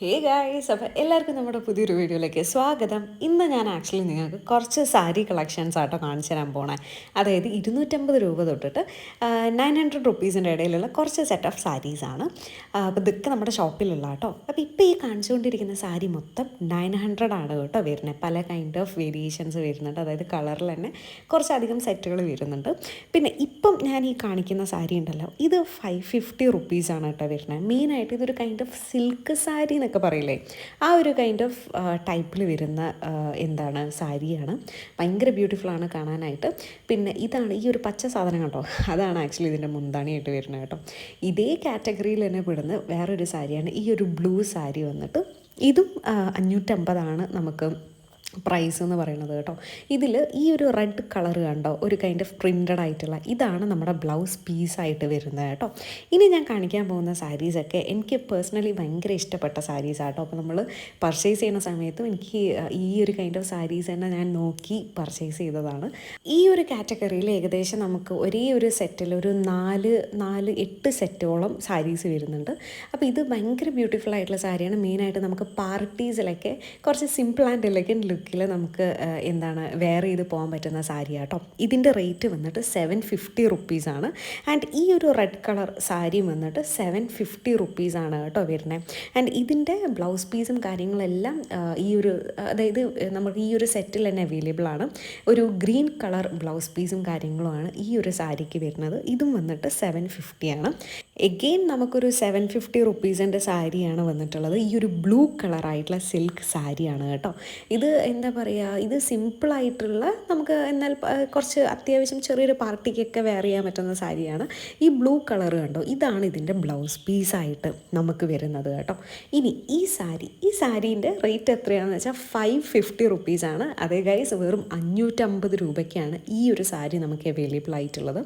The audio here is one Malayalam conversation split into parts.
ഹേ ഗായ്സ്, അപ്പോൾ എല്ലാവർക്കും നമ്മുടെ പുതിയൊരു വീഡിയോയിലേക്ക് സ്വാഗതം. ഇന്ന് ഞാൻ ആക്ച്വലി നിങ്ങൾക്ക് കുറച്ച് സാരി കളക്ഷൻസ് ആട്ടോ കാണിച്ചു തരാൻ പോണേ. അതായത് 250 രൂപ തൊട്ടിട്ട് 900 റുപ്പീസിൻ്റെ ഇടയിലുള്ള കുറച്ച് സെറ്റ് ഓഫ് സാരീസാണ്. അപ്പോൾ ഇതൊക്കെ നമ്മുടെ ഷോപ്പിലുള്ള കേട്ടോ. അപ്പോൾ ഇപ്പോൾ ഈ കാണിച്ചുകൊണ്ടിരിക്കുന്ന സാരി മൊത്തം 900 ആണ് കേട്ടോ വരുന്നത്. പല കൈൻഡ് ഓഫ് വേരിയേഷൻസ് വരുന്നുണ്ട്. അതായത് കളറിൽ തന്നെ കുറച്ചധികം സെറ്റുകൾ വരുന്നുണ്ട്. പിന്നെ ഇപ്പം ഞാൻ ഈ കാണിക്കുന്ന സാരി ഉണ്ടല്ലോ, ഇത് 550 റുപ്പീസാണ് കേട്ടോ വരുന്നത്. മെയിനായിട്ട് ഇതൊരു കൈൻഡ് ഓഫ് സിൽക്ക് സാരി ഒക്കെ പറയില്ലേ, ആ ഒരു കൈൻഡ് ഓഫ് ടൈപ്പിൽ വരുന്ന എന്താണ് സാരിയാണ്. ഭയങ്കര ബ്യൂട്ടിഫുള്ളാണ് കാണാനായിട്ട്. പിന്നെ ഇതാണ് ഈ ഒരു പച്ച സാധനം കേട്ടോ, അതാണ് ആക്ച്വലി ഇതിൻ്റെ മുന്താണിയായിട്ട് വരുന്നത് കേട്ടോ. ഇതേ കാറ്റഗറിയിൽ തന്നെ പെടുന്ന വേറൊരു സാരിയാണ് ഈ ഒരു ബ്ലൂ സാരി വന്നിട്ട്. ഇതും 550 നമുക്ക് പ്രൈസ് എന്ന് പറയുന്നത് കേട്ടോ. ഇതിൽ ഈ ഒരു റെഡ് കളർ കണ്ടോ, ഒരു കൈൻഡ് ഓഫ് പ്രിൻറ്റഡ് ആയിട്ടുള്ള ഇതാണ് നമ്മുടെ ബ്ലൗസ് പീസായിട്ട് വരുന്നത് കേട്ടോ. ഇനി ഞാൻ കാണിക്കാൻ പോകുന്ന സാരീസൊക്കെ എനിക്ക് പേഴ്സണലി ഭയങ്കര ഇഷ്ടപ്പെട്ട സാരീസ് ആട്ടോ. അപ്പോൾ നമ്മൾ പർച്ചേസ് ചെയ്യുന്ന സമയത്തും എനിക്ക് ഈ ഒരു കൈൻഡ് ഓഫ് സാരീസ് തന്നെ ഞാൻ നോക്കി പർച്ചേസ് ചെയ്തതാണ്. ഈ ഒരു കാറ്റഗറിയിൽ ഏകദേശം നമുക്ക് ഒരേ ഒരു സെറ്റിൽ ഒരു 8 സെറ്റോളം സാരീസ് വരുന്നുണ്ട്. അപ്പോൾ ഇത് ഭയങ്കര ബ്യൂട്ടിഫുൾ ആയിട്ടുള്ള സാരിയാണ്. മെയിനായിട്ട് നമുക്ക് പാർട്ടീസിലൊക്കെ കുറച്ച് സിമ്പിൾ ആൻഡ് എലഗൻറ്റ് ലുക്കിൽ നമുക്ക് വെയർ ചെയ്ത് പോകാൻ പറ്റുന്ന സാരി ആട്ടോ. ഇതിൻ്റെ റേറ്റ് വന്നിട്ട് 750 റുപ്പീസാണ്. ആൻഡ് ഈ ഒരു റെഡ് കളർ സാരി വന്നിട്ട് 750 റുപ്പീസാണ് കേട്ടോ വരുന്നത്. ആൻഡ് ഇതിൻ്റെ ബ്ലൗസ് പീസും കാര്യങ്ങളെല്ലാം ഈ ഒരു അതായത് നമുക്ക് ഈ ഒരു സെറ്റിൽ തന്നെ അവൈലബിൾ ആണ്. ഒരു ഗ്രീൻ കളർ ബ്ലൗസ് പീസും കാര്യങ്ങളുമാണ് ഈ ഒരു സാരിക്ക് വരുന്നത്. ഇതും വന്നിട്ട് 750 ആണ്. എഗെയിൻ നമുക്കൊരു 750 റുപ്പീസിൻ്റെ സാരിയാണ് വന്നിട്ടുള്ളത്. ഈ ഒരു ബ്ലൂ കളറായിട്ടുള്ള സിൽക്ക് സാരിയാണ് കേട്ടോ. ഇത് എന്താ പറയുക, ഇത് സിമ്പിളായിട്ടുള്ള നമുക്ക് എന്നാൽ കുറച്ച് അത്യാവശ്യം ചെറിയൊരു പാർട്ടിക്കൊക്കെ വെയർ ചെയ്യാൻ പറ്റുന്ന സാരിയാണ്. ഈ ബ്ലൂ കളർ കണ്ടോ, ഇതാണ് ഇതിൻ്റെ ബ്ലൗസ് പീസായിട്ട് നമുക്ക് വരുന്നത് കേട്ടോ. ഇനി ഈ സാരീൻ്റെ റേറ്റ് എത്രയാണെന്ന് വെച്ചാൽ 550 റുപ്പീസാണ്. അതേ ഗൈസ്, വെറും 550 രൂപയ്ക്കാണ് ഈ ഒരു സാരി നമുക്ക് അവൈലബിൾ ആയിട്ടുള്ളത്.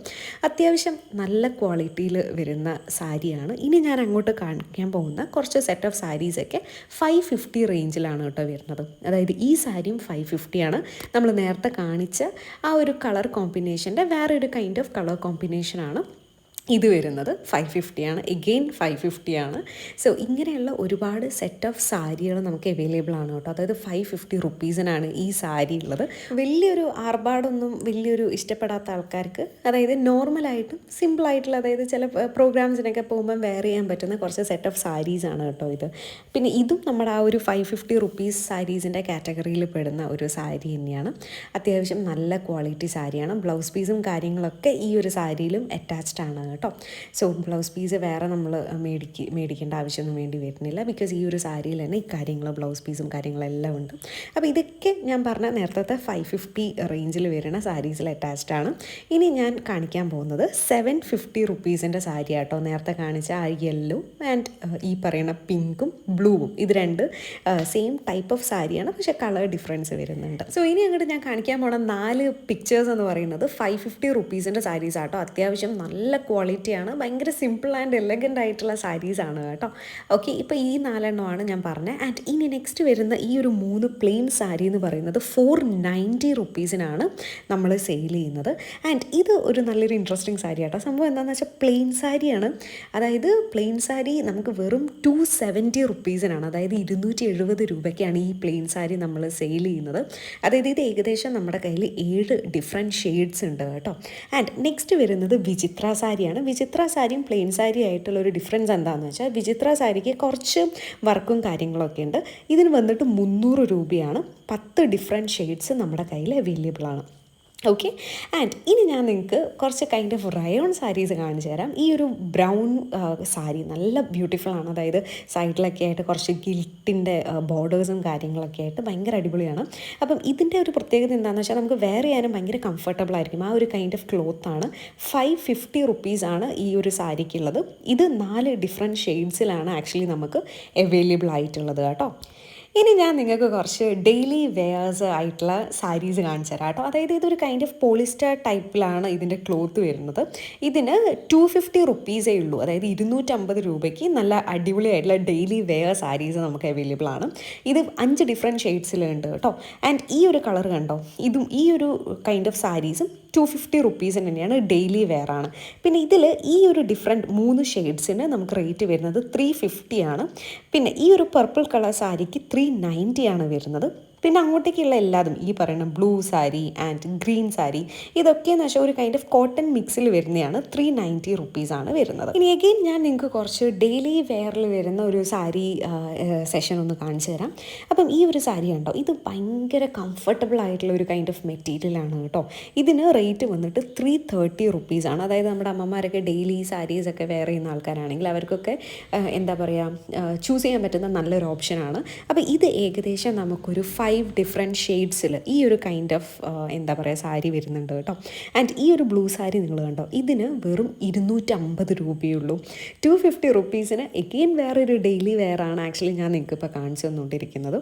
അത്യാവശ്യം നല്ല ക്വാളിറ്റിയിൽ വരുന്ന സാരിയാണ്. ഇനി ഞാൻ അങ്ങോട്ട് കാണിക്കാൻ പോകുന്ന കുറച്ച് സെറ്റ് ഓഫ് സാരീസൊക്കെ 550 റേഞ്ചിലാണ് കേട്ടോ വരുന്നത്. അതായത് ഈ സാരിയും 550 ആണ്. നമ്മൾ നേരത്തെ കാണിച്ച ആ ഒരു കളർ കോമ്പിനേഷൻ്റെ വേറൊരു കൈൻഡ് ഓഫ് കളർ കോമ്പിനേഷനാണ് ഇത് വരുന്നത്. 550 ആണ്. എഗെയിൻ 550 ആണ്. സോ ഇങ്ങനെയുള്ള ഒരുപാട് സെറ്റ് ഓഫ് സാരികൾ നമുക്ക് അവൈലബിൾ ആണ് കേട്ടോ. അതായത് 550 റുപ്പീസിനാണ് ഈ സാരി ഉള്ളത്. വലിയൊരു ആർഭാടൊന്നും വലിയൊരു ഇഷ്ടപ്പെടാത്ത ആൾക്കാർക്ക്, അതായത് നോർമലായിട്ടും സിമ്പിളായിട്ടുള്ള, അതായത് ചില പ്രോഗ്രാംസിനൊക്കെ പോകുമ്പം വെയർ ചെയ്യാൻ പറ്റുന്ന കുറച്ച് സെറ്റ് ഓഫ് സാരീസാണ് കേട്ടോ ഇത്. പിന്നെ ഇതും നമ്മുടെ ആ ഒരു 550 റുപ്പീസ് സാരീസിൻ്റെ കാറ്റഗറിയിൽ പെടുന്ന ഒരു സാരി തന്നെയാണ്. അത്യാവശ്യം നല്ല ക്വാളിറ്റി സാരിയാണ്. ബ്ലൗസ് പീസും കാര്യങ്ങളൊക്കെ ഈ ഒരു സാരിയിലും അറ്റാച്ച്ഡ് ആണ് കേട്ടോ. സോ ബ്ലൗസ് പീസ് വേറെ നമ്മൾ മേടിക്കേണ്ട ആവശ്യമൊന്നും വേണ്ടി വരുന്നില്ല. ബിക്കോസ് ഈ ഒരു സാരിയിൽ തന്നെ ഈ കാര്യങ്ങൾ ബ്ലൗസ് പീസും കാര്യങ്ങളെല്ലാം ഉണ്ട്. അപ്പോൾ ഇതൊക്കെ ഞാൻ പറഞ്ഞ നേരത്തെ 550 റേഞ്ചിൽ വരുന്ന സാരീസിൽ അറ്റാച്ച്ഡ് ആണ്. ഇനി ഞാൻ കാണിക്കാൻ പോകുന്നത് 750 റുപ്പീസിൻ്റെ സാരി ആട്ടോ. നേരത്തെ കാണിച്ച ആ യെല്ലോ ആൻഡ് ഈ പറയുന്ന പിങ്കും ബ്ലൂവും, ഇത് രണ്ട് സെയിം ടൈപ്പ് ഓഫ് സാരിയാണ്, പക്ഷേ കളർ ഡിഫറൻസ് വരുന്നുണ്ട്. സോ ഇനി അങ്ങോട്ട് ഞാൻ കാണിക്കാൻ പോണ 4 പിക്ചേഴ്സ് എന്ന് പറയുന്നത് 550 റുപ്പീസിൻ്റെ സാരീസ് ആട്ടോ. അത്യാവശ്യം നല്ല ക്വാളിറ്റിയാണ്. ഭയങ്കര സിമ്പിൾ ആൻഡ് എലഗൻ്റ് ആയിട്ടുള്ള സാരീസാണ് കേട്ടോ. ഓക്കെ, ഇപ്പോൾ ഈ 4 എണ്ണമാണ് ഞാൻ പറഞ്ഞത്. ആൻഡ് ഇനി നെക്സ്റ്റ് വരുന്ന ഈ ഒരു 3 പ്ലെയിൻ സാരി എന്ന് പറയുന്നത് 490 റുപ്പീസിനാണ് നമ്മൾ സെയിൽ ചെയ്യുന്നത്. ആൻഡ് ഇത് ഒരു നല്ലൊരു ഇൻട്രസ്റ്റിംഗ് സാരി കേട്ടോ. സംഭവം എന്താണെന്ന് വെച്ചാൽ പ്ലെയിൻ സാരിയാണ്. അതായത് പ്ലെയിൻ സാരി നമുക്ക് വെറും 270 റുപ്പീസിനാണ്, അതായത് 270 രൂപയ്ക്കാണ് ഈ പ്ലെയിൻ സാരി നമ്മൾ സെയിൽ ചെയ്യുന്നത്. അതായത് ഇത് ഏകദേശം നമ്മുടെ കയ്യിൽ 7 ഡിഫറെൻറ്റ് ഷെയ്ഡ്സ് ഉണ്ട് കേട്ടോ. ആൻഡ് നെക്സ്റ്റ് വരുന്നത് വിചിത്ര സാരിയാണ്. വിചിത്ര സാരിയും പ്ലെയിൻ സാരി ആയിട്ടുള്ള ഒരു ഡിഫറൻസ് എന്താണെന്ന് വെച്ചാൽ, വിചിത്ര സാരിക്ക് കുറച്ച് വർക്കും കാര്യങ്ങളൊക്കെ ഉണ്ട്. ഇതിന് വന്നിട്ട് 300 രൂപയാണ്. 10 ഡിഫറെൻറ്റ് ഷെയ്ഡ്സ് നമ്മുടെ കയ്യിൽ അവൈലബിൾ ആണ്. ഓക്കെ, ആൻഡ് ഇനി ഞാൻ നിങ്ങൾക്ക് കുറച്ച് കൈൻഡ് ഓഫ് റയോൺ സാരീസ് കാണിച്ചു തരാം. ഈ ഒരു ബ്രൗൺ സാരി നല്ല ബ്യൂട്ടിഫുൾ ആണ്. അതായത് സൈഡിലൊക്കെ ആയിട്ട് കുറച്ച് ഗിൽറ്റിൻ്റെ ബോർഡേഴ്സും കാര്യങ്ങളൊക്കെ ആയിട്ട് ഭയങ്കര അടിപൊളിയാണ്. അപ്പം ഇതിൻ്റെ ഒരു പ്രത്യേകത എന്താണെന്ന് വെച്ചാൽ, നമുക്ക് വെയർ ചെയ്യാനും ഭയങ്കര കംഫർട്ടബിൾ ആയിരിക്കും. ആ ഒരു കൈൻഡ് ഓഫ് ക്ലോത്താണ്. 550 റുപ്പീസാണ് ഈ ഒരു സാരിക്കുള്ളത്. ഇത് 4 ഡിഫറെൻറ്റ് ഷെയ്ഡ്സിലാണ് ആക്ച്വലി നമുക്ക് അവൈലബിൾ ആയിട്ടുള്ളത് കേട്ടോ. ഇനി ഞാൻ നിങ്ങൾക്ക് കുറച്ച് ഡെയിലി വെയേഴ്സ് ആയിട്ടുള്ള സാരീസ് കാണിച്ചു തരാം കേട്ടോ. അതായത് ഇതൊരു കൈൻഡ് ഓഫ് പോളിസ്റ്റർ ടൈപ്പിലാണ് ഇതിൻ്റെ ക്ലോത്ത് വരുന്നത്. ഇതിന് 250 റുപ്പീസേ ഉള്ളൂ. അതായത് 250 രൂപയ്ക്ക് നല്ല അടിപൊളിയായിട്ടുള്ള ഡെയിലി വെയർ സാരീസ് നമുക്ക് അവൈലബിൾ ആണ്. ഇത് 5 ഡിഫറെൻറ്റ് ഷെയ്ഡ്സിലുണ്ട് കേട്ടോ. ആൻഡ് ഈ ഒരു കളർ കണ്ടോ, ഇതും ഈ ഒരു കൈൻഡ് ഓഫ് സാരീസും 250 തന്നെയാണ്, ഡെയിലി വെയർ ആണ്. പിന്നെ ഇതിൽ ഈ ഒരു ഡിഫറെൻറ്റ് 3 ഷെയ്ഡ്സിന് നമുക്ക് റേറ്റ് വരുന്നത് 350 ആണ്. പിന്നെ ഈ ഒരു പർപ്പിൾ കളർ സാരിക്ക് 390 ആണ് വരുന്നത്. പിന്നെ അങ്ങോട്ടേക്കുള്ള എല്ലാതും ഈ പറയുന്ന blue sari and green sari ഇതൊക്കെയെന്ന് വെച്ചാൽ ഒരു കൈൻഡ് ഓഫ് കോട്ടൺ മിക്സിൽ വരുന്നതാണ്. 390 റുപ്പീസാണ് വരുന്നത്. ഇനി അഗെയിൻ ഞാൻ നിങ്ങൾക്ക് കുറച്ച് ഡെയിലി വെയറിൽ വരുന്ന ഒരു സാരി സെഷൻ ഒന്ന് കാണിച്ചു തരാം. അപ്പം ഈ ഒരു സാരി ഉണ്ടോ, ഇത് ഭയങ്കര കംഫർട്ടബിൾ ആയിട്ടുള്ള ഒരു കൈൻഡ് ഓഫ് മെറ്റീരിയലാണ് കേട്ടോ. ഇതിന് റേറ്റ് വന്നിട്ട് 330 റുപ്പീസാണ്. അതായത് നമ്മുടെ അമ്മമാരൊക്കെ ഡെയിലി സാരീസൊക്കെ വെയർ ചെയ്യുന്ന ആൾക്കാരാണെങ്കിൽ അവർക്കൊക്കെ എന്താ പറയുക, ചൂസ് ചെയ്യാൻ പറ്റുന്ന നല്ലൊരു ഓപ്ഷനാണ്. അപ്പോൾ ഇത് ഏകദേശം നമുക്കൊരു 5 ഡിഫറെൻറ്റ് ഷെയ്ഡ്സിൽ ഈ ഒരു കൈൻഡ് ഓഫ് എന്താ പറയുക സാരി വരുന്നുണ്ട് കേട്ടോ. ആൻഡ് ഈ ഒരു ബ്ലൂ സാരി നിങ്ങൾ കണ്ടോ, ഇതിന് വെറും 250 രൂപയുള്ളൂ. 250 റുപ്പീസിന് എഗെയിൻ വേറൊരു ഡെയിലി വെയറാണ് ആക്ച്വലി ഞാൻ നിങ്ങൾക്ക് ഇപ്പോൾ കാണിച്ചു തന്നുകൊണ്ടിരിക്കുന്നത്.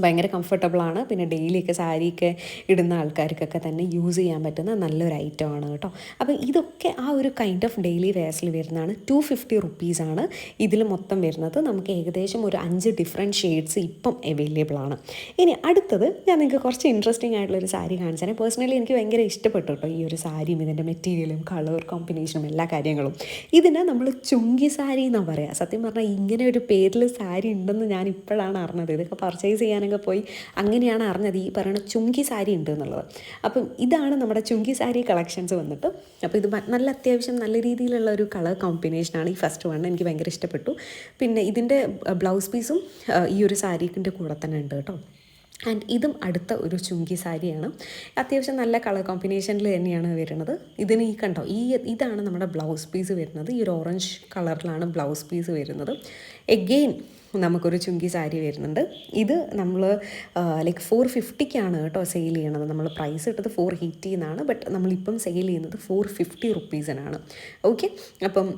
ഭയങ്കര കംഫർട്ടബിളാണ്. പിന്നെ ഡെയിലിയൊക്കെ സാരിയൊക്കെ ഇടുന്ന ആൾക്കാർക്കൊക്കെ തന്നെ യൂസ് ചെയ്യാൻ പറ്റുന്ന നല്ലൊരു ഐറ്റമാണ് കേട്ടോ. അപ്പോൾ ഇതൊക്കെ ആ ഒരു കൈൻഡ് ഓഫ് ഡെയിലി വെയർസിൽ വരുന്നതാണ്. 250 റുപ്പീസാണ് ഇതിൽ മൊത്തം വരുന്നത്. നമുക്ക് ഏകദേശം ഒരു 5 ഡിഫറെൻറ്റ് ഷെയ്ഡ്സ് ഇപ്പം അവൈലബിൾ ആണ്. ഇനി അടുത്തത് ഞാൻ നിങ്ങൾക്ക് കുറച്ച് ഇൻട്രസ്റ്റിംഗ് ആയിട്ടുള്ളൊരു സാരി കാണിച്ചാൽ പേഴ്സണലി എനിക്ക് ഭയങ്കര ഇഷ്ടപ്പെട്ടു കേട്ടോ ഈ ഒരു സാരിയും ഇതിൻ്റെ മെറ്റീരിയലും കളർ കോമ്പിനേഷനും എല്ലാ കാര്യങ്ങളും. ഇതിന് നമ്മൾ ചുങ്കി സാരി എന്നാണ് പറയുക. സത്യം പറഞ്ഞാൽ ഇങ്ങനെ ഒരു പേരിൽ സാരി ഉണ്ടെന്ന് ഞാൻ ഇപ്പോഴാണ് അറിഞ്ഞത്. ഇതൊക്കെ പർച്ചേസ് ചെയ്യാൻ പോയി അങ്ങനെയാണ് അറിഞ്ഞത് ഈ പറയുന്ന ചുങ്കി സാരി ഉണ്ട് എന്നുള്ളത്. അപ്പം ഇതാണ് നമ്മുടെ ചുങ്കി സാരി കളക്ഷൻസ് വന്നിട്ട്. അപ്പോൾ ഇത് നല്ല അത്യാവശ്യം നല്ല രീതിയിലുള്ള ഒരു കളർ കോമ്പിനേഷനാണ് ഈ ഫസ്റ്റ് വൺ. എനിക്ക് ഭയങ്കര ഇഷ്ടപ്പെട്ടു. പിന്നെ ഇതിൻ്റെ ബ്ലൗസ് പീസും ഈ ഒരു സാരിൻ്റെ കൂടെ തന്നെ ഉണ്ട് കേട്ടോ. ആൻഡ് ഇതും അടുത്ത ഒരു ചുങ്കി സാരിയാണ്. അത്യാവശ്യം നല്ല കളർ കോമ്പിനേഷനിൽ തന്നെയാണ് വരുന്നത്. ഇതിന് ഈ കണ്ടോ, ഇതാണ് നമ്മുടെ ബ്ലൗസ് പീസ് വരുന്നത്. ഈ ഒരു ഓറഞ്ച് കളറിലാണ് ബ്ലൗസ് പീസ് വരുന്നത്. എഗെയിൻ നമുക്കൊരു ചുങ്കി സാരി വരുന്നുണ്ട്. ഇത് നമ്മൾ ലൈക്ക് 450ക്കാണ് കേട്ടോ സെയിൽ ചെയ്യണത്. നമ്മൾ പ്രൈസ് ഇട്ടത് 480 എന്നാണ്. ബട്ട് നമ്മളിപ്പം സെയിൽ ചെയ്യുന്നത് 450 റുപ്പീസിനാണ്. ഓക്കെ, അപ്പം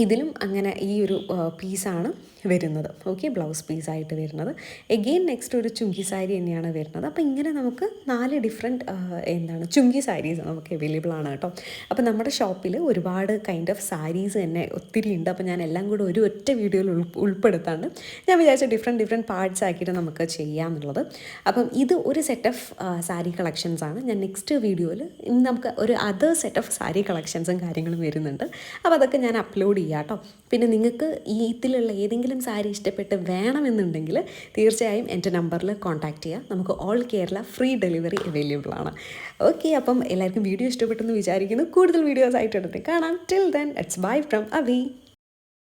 ഇതിലും അങ്ങനെ ഈ ഒരു പീസാണ് വരുന്നത്. ഓക്കെ, ബ്ലൗസ് പീസായിട്ട് വരുന്നത്. എഗെയിൻ നെക്സ്റ്റ് ഒരു ചുങ്കി സാരി തന്നെയാണ് വരുന്നത്. അപ്പോൾ ഇങ്ങനെ നമുക്ക് 4 ഡിഫറെൻറ്റ് ചുങ്കി സാരീസ് നമുക്ക് അവൈലബിൾ ആണ് കേട്ടോ. അപ്പോൾ നമ്മുടെ ഷോപ്പിൽ ഒരുപാട് കൈൻഡ് ഓഫ് സാരീസ് തന്നെ ഒത്തിരി ഉണ്ട്. അപ്പോൾ ഞാൻ എല്ലാം കൂടെ ഒരു ഒറ്റ വീഡിയോയിൽ ഉൾപ്പെടുത്താണ്ട് ഞാൻ വിചാരിച്ച ഡിഫറെൻറ്റ് പാർട്സ് ആക്കിയിട്ട് നമുക്ക് ചെയ്യാമെന്നുള്ളത്. അപ്പം ഇത് ഒരു സെറ്റ് ഓഫ് സാരി കളക്ഷൻസ് ആണ്. ഞാൻ നെക്സ്റ്റ് വീഡിയോയിൽ നമുക്ക് ഒരു അതർ സെറ്റ് ഓഫ് സാരി കളക്ഷൻസും കാര്യങ്ങളും വരുന്നുണ്ട്. അപ്പോൾ അതൊക്കെ ഞാൻ അപ്ലോഡ് ചെയ്യാം കേട്ടോ. പിന്നെ നിങ്ങൾക്ക് ഈ ഇതിലുള്ള ഏതെങ്കിലും സാരി ഇഷ്ടപ്പെട്ട് വേണമെന്നുണ്ടെങ്കിൽ തീർച്ചയായും എൻ്റെ നമ്പറിൽ കോൺടാക്റ്റ് ചെയ്യുക. നമുക്ക് all Kerala free delivery available ആണ്. ഓക്കെ, അപ്പം എല്ലാവർക്കും വീഡിയോ ഇഷ്ടപ്പെട്ടെന്ന് വിചാരിക്കുന്നു. കൂടുതൽ വീഡിയോസ് ആയിട്ട് എടുത്ത് കാണാം. Till then it's bye from അവി.